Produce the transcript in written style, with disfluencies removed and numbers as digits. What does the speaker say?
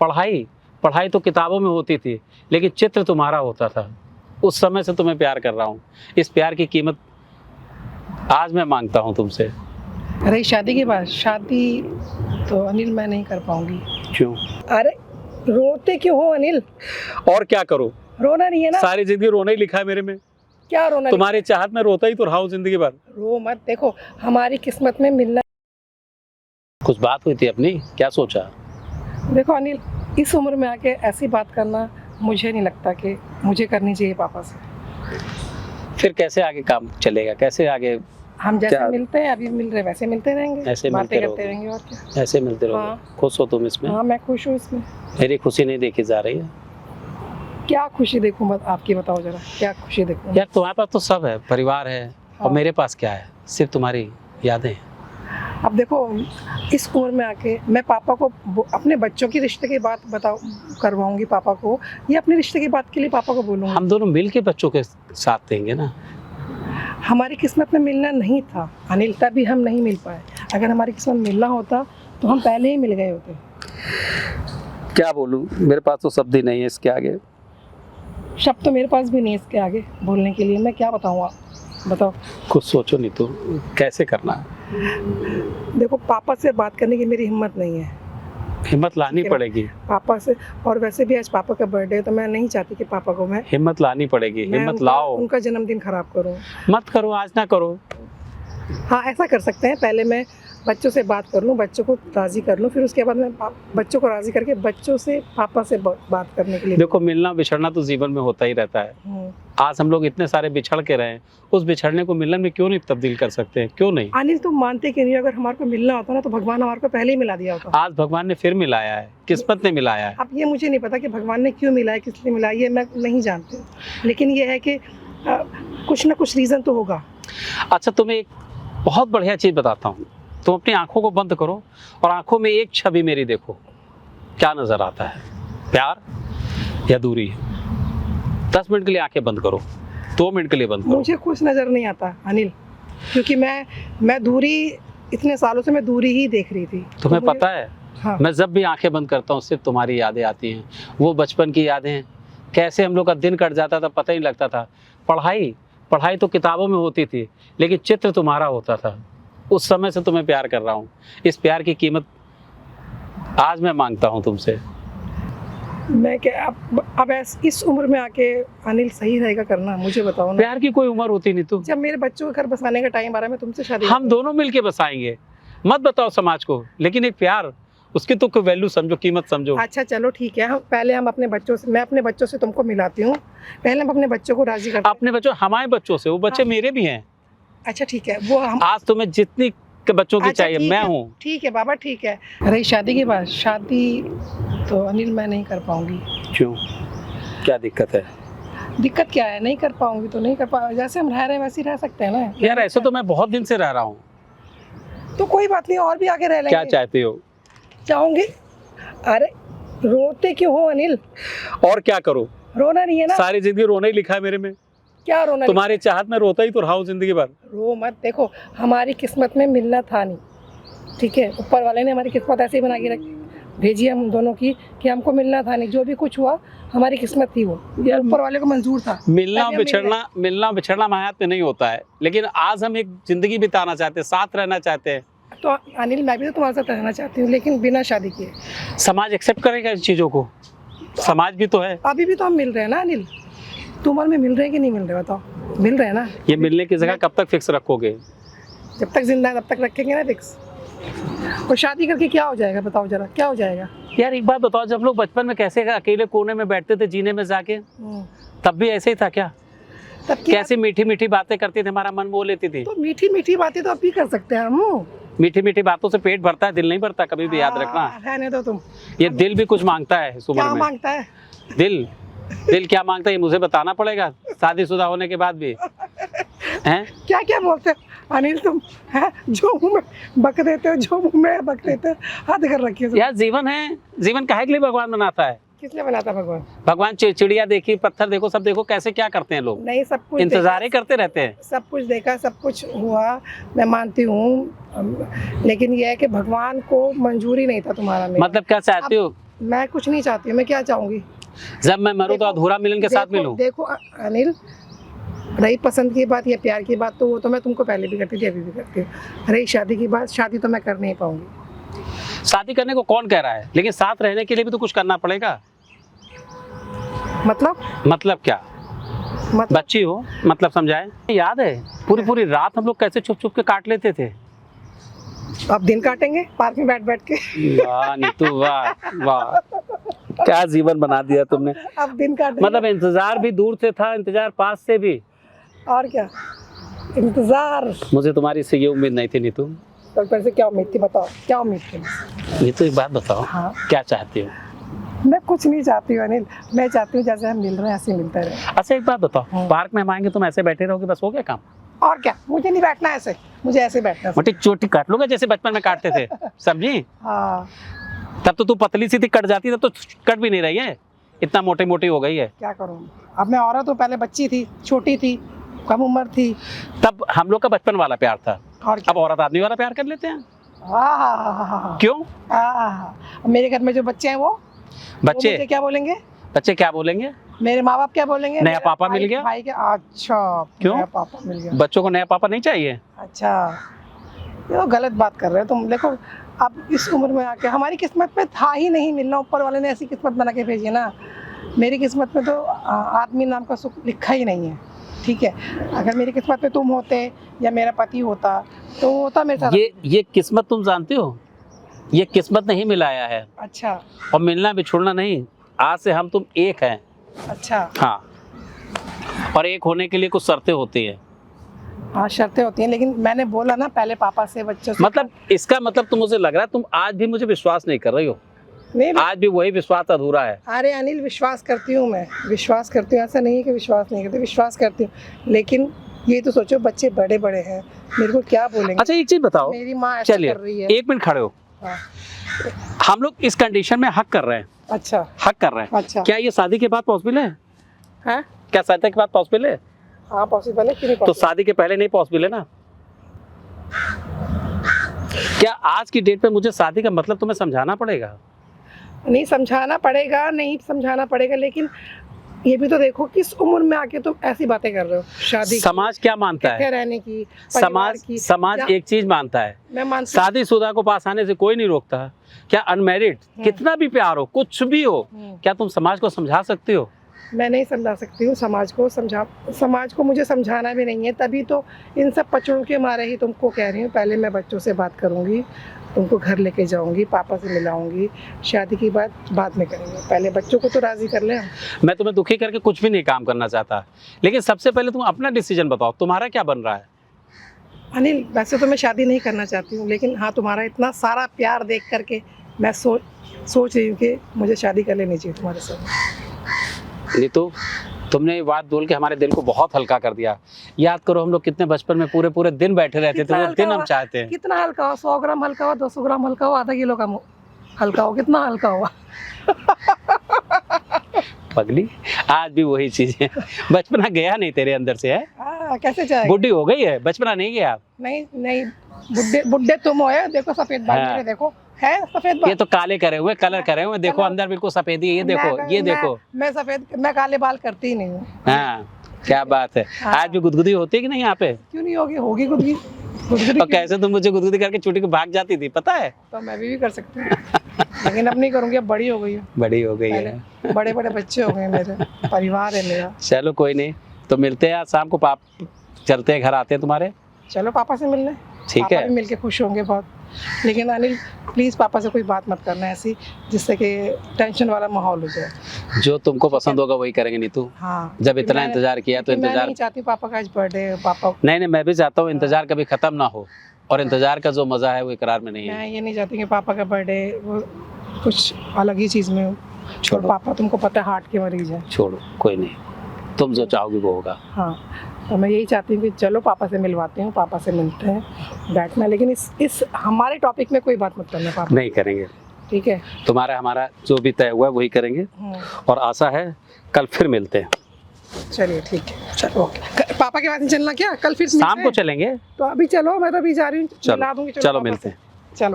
पढ़ाई पढ़ाई तो किताबों में होती थी, लेकिन चित्र तुम्हारा होता था। उस समय से तुम्हें प्यार कर रहा हूँ। इस प्यार की कीमत आज मैं मांगता हूँ तुमसे। अरे शादी के बाद, शादी तो अनिल मैं नहीं कर पाऊंगी। क्यों? अरे रोते क्यों हो अनिल? और क्या करूँ? रोना नहीं है ना। सारी जिंदगी रोना ही लिखा है मेरे में। क्या रोना? तुम्हारे चाहत में रोता ही तो रहा हूँ जिंदगी भर। रो मत, देखो हमारी किस्मत में मिलना। कुछ बात हुई थी अपनी, क्या सोचा? देखो अनिल, इस उम्र में आके ऐसी बात करना मुझे नहीं लगता कि मुझे करनी चाहिए पापा से। फिर कैसे आगे काम चलेगा? कैसे आगे? हम जैसे क्या? मिलते हैं, अभी मिल रहे वैसे मिलते रहेंगे, ऐसे बातें मिलते करते रहोगे? रहेंगे और क्या। ऐसे मिलते रहोगे? हाँ। खुश हो तुम इसमें? हाँ मैं खुश हूँ इसमें। मेरी खुशी नहीं देखी जा रही है। क्या खुशी देखूं? मत आपकी बताओ जरा, क्या खुशी देखूं? यार तुम्हारे पास तो सब है, परिवार है, और हाँ। मेरे पास क्या है? सिर्फ तुम्हारी यादें। अब देखो, इस उम्र में आके मैं पापा को अपने बच्चों की रिश्ते की बात बताओ करवाऊंगी पापा को, या अपने रिश्ते की बात के लिए पापा को बोलूंगी? हम दोनों मिल के बच्चों के साथ देंगे ना। हमारी किस्मत में मिलना नहीं था अनिल, तभी हम नहीं मिल पाए। अगर हमारी किस्मत मिलना होता तो हम पहले ही मिल गए होते। क्या बोलूं, मेरे पास तो शब्द ही नहीं है इसके आगे। शब्द तो मेरे पास भी नहीं है इसके आगे बोलने के लिए। मैं क्या बताऊँ? आप बताओ। कुछ सोचो नहीं तो कैसे करना है? देखो, पापा से बात करने की मेरी हिम्मत नहीं है। हिम्मत लानी पड़ेगी। पापा से, और वैसे भी आज पापा का बर्थडे है तो मैं नहीं चाहती कि पापा को मैं हिम्मत लानी पड़ेगी। हिम्मत लाओ। उनका जन्मदिन खराब करूं। मत करो, आज ना करो। हाँ ऐसा कर सकते हैं, पहले मैं बच्चों से बात कर लूँ, बच्चों को राज़ी कर लूँ, फिर उसके बाद मैं बच्चों को राज़ी करके बच्चों से पापा से बात करने के लिए। देखो, मिलना बिछड़ना तो जीवन में होता ही रहता है। आज हम लोग इतने सारे बिछड़ के रहे, उस बिछड़ने को मिलन में क्यों नहीं तब्दील कर सकते हैं? क्यों नहीं? अनिल तुम मानते क्यों नहीं? अगर हमारे को मिलना होता ना तो भगवान हमारे को पहले ही मिला दिया होता। आज भगवान ने फिर मिलाया है, किस्मत ने मिलाया है। अब ये मुझे नहीं पता कि भगवान ने क्यों मिलाया, किस लिए मिलाया, ये मैं नहीं जानती, लेकिन ये है कि कुछ ना कुछ रीज़न तो होगा। अच्छा, तुम्हें एक बहुत बढ़िया चीज़ बताता हूँ। तुम अपनी आंखों को बंद करो और आंखों में एक छवि मेरी देखो। क्या नजर आता है? प्यार या दूरी? 10 मिनट के लिए आंखें बंद करो, 2 मिनट के लिए बंद करो। मुझे कुछ नज़र नहीं आता अनिल, क्योंकि मैं दूरी, इतने सालों से मैं दूरी ही देख रही थी। तुम्हें तो पता है, हाँ। मैं जब भी आंखें बंद करता हूँ सिर्फ तुम्हारी यादें आती हैं। वो बचपन की यादें, कैसे हम लोग का दिन कट जाता था पता ही नहीं लगता था। पढ़ाई तो किताबों में होती थी, लेकिन चित्र तुम्हारा होता था। उस समय से तुम्हें प्यार कर रहा हूँ। इस प्यार की कीमत आज मैं मांगता हूँ तुमसे। मैं क्या अब इस उम्र में आके अनिल सही रहेगा करना? मुझे बताओ ना। प्यार की कोई उम्र होती नहीं। तुम जब मेरे बच्चों का घर बसाने का टाइम आ रहा है, मैं तुमसे शादी हम दोनों मिलके बसाएंगे। मत बताओ समाज को, लेकिन एक प्यार, उसकी तो कोई वैल्यू समझो, कीमत समझो। अच्छा चलो ठीक है, पहले हम अपने बच्चों से, मैं अपने बच्चों से तुमको मिलाती हूँ। पहले हम अपने बच्चों को राजी करते हैं। अपने बच्चों, हमारे बच्चों से, वो बच्चे हाँ। मेरे भी हैं। अच्छा ठीक है, वो हम। आज तुम्हें जितनी के बच्चों की अच्छा, चाहिए ठीक मैं है, हूँ। ठीक है बाबा, ठीक है। अरे शादी के बाद, शादी तो अनिल मैं नहीं कर पाऊंगी। क्यों? क्या दिक्कत है? दिक्कत क्या है? नहीं कर पाऊंगी तो नहीं कर पाऊंगी। जैसे हम रह रहे हैं वैसे ही रह सकते हैं ना यार ऐसे तो मैं बहुत दिन से रह रहा हूँ। तो कोई बात नहीं, और भी आगे रह लेंगे। क्या चाहते हो? चाहूंगी। अरे रोते क्यों हो अनिल? और क्या करूँ? रोना नहीं है ना। सारी जिंदगी रोना ही लिखा है मेरे में। क्या रोना? तुम्हारे चाहत में रोता ही तो रहा हूँ जिंदगी भर। रो मत, देखो हमारी किस्मत में मिलना था नहीं, ठीक है? ऊपर वाले ने हमारी किस्मत ऐसे ही बना के रखी, भेजी हम दोनों की, कि हमको मिलना था नहीं। जो भी कुछ हुआ हमारी किस्मत थी, वो यार ऊपर वाले को मंजूर था। मिलना तभी हम बिछड़ना हयात में नहीं होता है, लेकिन आज हम एक जिंदगी बिताना चाहते हैं, साथ रहना चाहते हैं। तो अनिल मैं भी तो तुम्हारे साथ रहना चाहती हूँ, लेकिन बिना शादी किए। समाज एक्सेप्ट करेगा इन चीजों को? समाज भी तो है। अभी भी तो हम मिल रहे हैं ना अनिल। तुम और मैं मिल रहे हैं कि नहीं मिल रहे? बताओ। मिल रहे हैं ना? ये मिलने की जगह कब तक फिक्स रखोगे? जब तक जिंदा है तब तक रखेंगे ना फिक्स। और शादी करके क्या हो जाएगा? बताओ जरा, क्या हो जाएगा? यार एक बात बताओ, जब हम लोग बचपन में कैसे अकेले कोने में बैठते थे जीने में जाके, तब भी ऐसे ही था क्या? तब कैसी मीठी मीठी बातें करते थे, हमारा मन मोह लेती थी। तो मीठी मीठी बातें तो अब भी कर सकते हैं हम। मीठी मीठी बातों से पेट भरता है, दिल नहीं भरता, कभी भी याद रखना। रहने दो तुम। ये दिल भी कुछ मांगता है इस उम्र क्या में। मांगता है? दिल क्या मांगता है ये मुझे बताना पड़ेगा, शादीशुदा होने के बाद भी। हैं? क्या क्या बोलते हो अनिल तुम? हैं जो मुंह में बक देते हो, जो मुंह में बक देते हो, हद कर रखी है। यार जीवन है, जीवन काहे के लिए भगवान बनाता है? किस लिए बनाता भगवान? भगवान चिड़िया देखी, पत्थर देखो, सब देखो कैसे क्या करते हैं लोग। नहीं, सब कुछ इंतजार ही करते रहते हैं। सब कुछ देखा, सब कुछ हुआ, मैं मानती हूँ, लेकिन यह है कि भगवान को मंजूरी नहीं था तुम्हारा मेरा। मतलब क्या चाहते हो? मैं कुछ नहीं चाहती हूँ, मैं क्या चाहूँगी? जब मैं मरूं तो अधूरा मिलन के साथ मिलूं। देखो अनिल, रही पसंद की बात या प्यार की बात, तो वो तो मैं तुमको पहले भी करती थी, अभी भी करती हूँ। रही शादी की बात, शादी तो मैं कर नहीं पाऊंगी। शादी करने को कौन कह रहा है, लेकिन साथ रहने के लिए भी तो कुछ करना पड़ेगा। मतलब क्या? मतलब बच्ची हो, मतलब समझाए। याद है पूरी रात हम लोग कैसे छुप छुप के काट लेते थे। अब दिन काटेंगे पार्क में बैठ बैठ के। वाह नीतू, वाह वाह, क्या जीवन बना दिया तुमने। अब दिन काटेंगे। मतलब इंतजार भी दूर से था, इंतजार पास से भी। और क्या इंतजार। मुझे तुम्हारी से ये उम्मीद नहीं थी नीतू। तो फिर से क्या उम्मीद थी, बताओ क्या उम्मीद थी? नीतू एक बात बताओ, हाँ। क्या चाहती हो? मैं कुछ नहीं चाहती हूँ अनिल, मैं चाहती हूँ जैसे हम मिल रहे हैं ऐसे मिलते रहे। अच्छा एक बात बताओ, हाँ। पार्क में हम आएंगे तुम ऐसे बैठे रहोगे, बस हो गया काम? और क्या, मुझे नहीं बैठना ऐसे, मुझे ऐसे बैठना है। मोटी चोटी काट लूंगा जैसे बचपन में काटते थे, समझी? हाँ। तब तो तू पतली सी थी, कट जाती, तब तो कट भी नहीं रही है, इतना मोटी मोटी हो गई है। क्या करूँ, अब मैं औरत हूँ, पहले बच्ची थी, छोटी थी, कम उम्र थी। तब हम लोग का बचपन वाला प्यार था, और अब औरत आदमी वाला प्यार कर लेते हैं। क्यों? मेरे घर में जो बच्चे हैं वो बच्चे क्या बोलेंगे? बच्चे क्या बोलेंगे? मेरे माँ बाप क्या बोलेंगे? नया पापा मिल गया। भाई के, अच्छा क्यों? नया पापा मिल गया। बच्चों को नया पापा नहीं चाहिए? अच्छा, ये तो गलत बात कर रहे हो तुम। देखो अब इस उम्र में आके हमारी किस्मत में था ही नहीं मिलना, ऊपर वाले ने ऐसी किस्मत बना के भेजी है ना। मेरी किस्मत में तो आदमी नाम का सुख लिखा ही नहीं है, ठीक है। अगर मेरी किस्मत में तुम होते या मेरा पति होता तो वो होता मेरे साथ। ये किस्मत तुम जानती हो, ये किस्मत नहीं मिलाया है। अच्छा। और मिलना भी छोड़ना नहीं, आज से हम तुम एक हैं। अच्छा। हाँ, और एक होने के लिए कुछ शर्तें होती है। हाँ शर्तें होती हैं, लेकिन मैंने बोला ना पहले पापा से बच्चों से। मतलब इसका मतलब तो मुझे लग रहा है तुम आज भी मुझे विश्वास नहीं कर रही हो। नहीं, आज भी वही विश्वास अधूरा है। अरे अनिल, विश्वास करती हूँ, मैं विश्वास करती हूँ, ऐसा नहीं है कि विश्वास नहीं करती, विश्वास करती हूँ। लेकिन ये तो सोचो बच्चे बड़े बड़े हैं, मेरे को क्या बोलेंगे? अच्छा एक चीज बताओ, मेरी माँ ऐसा चलिए कर रही है। एक मिनट खड़े हो। हाँ। हम लोग इस कंडीशन में हक कर रहे हैं। अच्छा। हक कर रहे हैं। अच्छा। क्या ये शादी के बाद पॉसिबल है? हैं? क्या शादी के बाद पॉसिबल है? हाँ पॉसिबल है, क्यों नहीं तो possible? शादी के पहले नहीं पॉसिबल है ना? क्या आज की डेट पे मुझे शादी का मतलब तुम्हें समझाना पड़ेगा? नहीं समझाना पड़ेगा, नहीं समझाना पड़ेगा, लेकिन ये भी तो देखो किस उम्र में आके तुम ऐसी बातें कर रहे हो। शादी समाज क्या मानता इकट्ठे है? रहने की, परिवार की। समाज एक चीज मानता है, मैं मानती शादीशुदा को पास आने से कोई नहीं रोकता। क्या अनमैरिड कितना भी प्यार हो, कुछ भी हो, क्या तुम समाज को समझा सकती हो? मैं नहीं समझा सकती हूँ समाज को, समाज को मुझे समझाना भी नहीं है, तभी तो इन सब पचड़ों के मारे ही तुमको कह रही हूँ। पहले मैं बच्चों से बात करूँगी, तुमको घर लेके जाऊँगी, पापा से मिलाऊंगी, शादी की बात बाद में करेंगे, पहले बच्चों को तो राज़ी कर ले। मैं तुम्हें दुखी करके कुछ भी नहीं काम करना चाहता, लेकिन सबसे पहले तुम अपना डिसीजन बताओ, तुम्हारा क्या बन रहा है? अनिल वैसे तो मैं शादी नहीं करना चाहती हूँ, लेकिन हाँ तुम्हारा इतना सारा प्यार देख करके मैं सोच रही हूँ कि मुझे शादी कर लेनी चाहिए तुम्हारे साथ। नीतू, तुमने ये बात बोल के हमारे दिल को बहुत हल्का कर दिया। याद करो हम लोग कितने बचपन में पूरे दिन बैठे रहते थे, वो दिन हम चाहते हैं। कितना हल्का हो, 100 ग्राम हल्का हो, 200 ग्राम हल्का हो, आधा किलो का हल्का हो, कितना हल्का हुआ। पगली, आज भी वही चीज है, बचपना गया नहीं तेरे अंदर से है। कैसे जाएगा? बुढ़ी हो गई है, बचपना नहीं गया। नहीं बुढ़े तुम हो, देखो सफेद बाल मेरे, देखो है सफेद बाल। ये तो काले करे हुए, कलर करे हुए, देखो अंदर बिल्कुल सफेदी है। ये देखो, ये देखो। मैं सफेद, मैं काले बाल करती ही नहीं हूँ। हाँ, क्या बात है। आज भी गुदगुदी होती है कि नहीं यहाँ पे? क्यों नहीं होगी, होगी गुदगुदी। और कैसे तुम मुझे गुदगुदी करके छुट्टी को भाग जाती थी, पता है? तो मैं भी कर सकती हूँ, लेकिन अब नहीं करूँगी, अब बड़ी हो गई है। बड़ी हो गई है, बड़े बच्चे हो गए, मेरे परिवार है मेरा। चलो कोई नहीं, तो मिलते हैं आज शाम को, चलते हैं, घर आते हैं तुम्हारे। चलो पापा से मिलने, ठीक है। भी मिलके खुश होंगे बहुत। लेकिन अनिल प्लीज पापा से कोई बात मत करना ऐसी जिससे कि टेंशन वाला माहौल हो जाए। जो तुमको पसंद होगा वही करेंगे नीतू। हाँ, जब इतना इंतजार किया तो इंतजार। मैं नहीं चाहती पापा का आज बर्थडे, पापा नहीं, मैं भी चाहता हूँ इंतजार कभी खत्म ना हो, और इंतजार का जो मजा है वो इकरार में नहीं है। मैं ये नहीं चाहती कि पापा का बर्थडे वो कुछ अलग ही चीज में हो। छोड़ो, पापा तुमको पता है हार्ट के मरीज है। छोड़ो, कोई नहीं, तुम जो चाहोगी वो होगा। हाँ, तो मैं यही चाहती हूँ कि चलो पापा से मिलवाते हैं, पापा से मिलते हैं, बैठना, लेकिन इस हमारे टॉपिक में कोई बात मत करना पापा। नहीं करेंगे, ठीक है। तुम्हारा हमारा जो भी तय हुआ है वही करेंगे, और आशा है कल फिर मिलते हैं। चलिए ठीक है, चलो ओके। पापा के बाद नहीं चलना क्या? कल फिर शाम को चलेंगे। तो अभी चलो, मैं तो अभी जा रही हूँ, चलो मिलते हैं। चलो।